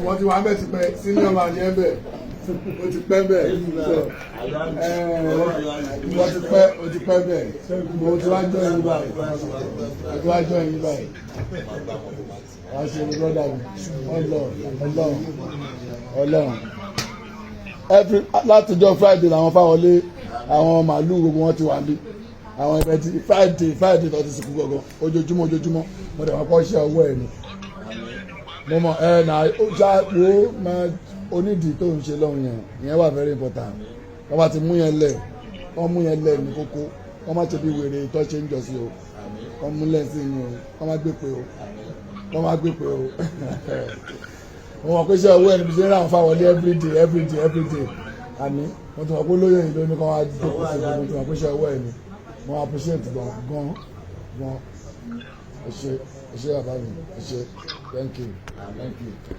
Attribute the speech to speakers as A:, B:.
A: wọ́n ti wá bẹ́ẹ̀ ti pẹ́ senior man yẹn bẹ́ẹ̀ o ti pẹ́ bẹ́ẹ̀ wọ́n ti pẹ́ bẹ́ẹ̀ mo ti wá jọ yín báyìí wàá ṣe ní brọ́dà mi ọlọ́run látijọ́ Friday làwọn fáwọlé àwọn màálù gbogbo wọn ti wà ní àwọn ẹgbẹ́ ti Friday tó ti sìnkú gbọ̀ngàn ojoojúmọ́ mo dẹ̀ wọ́n kọ́ iṣẹ́ ọwọ́ ẹ̀ ni mo mọ̀ na wo máa onídìí tó ń ṣe lọ́hùn yẹn ìyẹn wà very important wọ́n bá ti mú yẹn lẹ̀ ní kókó wọ́n má ṣe bí wèrè tó ṣe ń jọ sí o wọ́n mú lẹ́sìn ní o wọ́n má gbé pé o mo mọ̀ pé iṣẹ́ owó ẹni bí ṣe ń ráwọn fáwọlé everyday àní mo ti mọ̀ pé olóyè yìí ló ní kọ́ wá jókòó sí i mo ti mọ̀ pé iṣẹ́ owó ẹni mo appreciate gan ẹ ṣé bàbá mi ẹ ṣé thank you.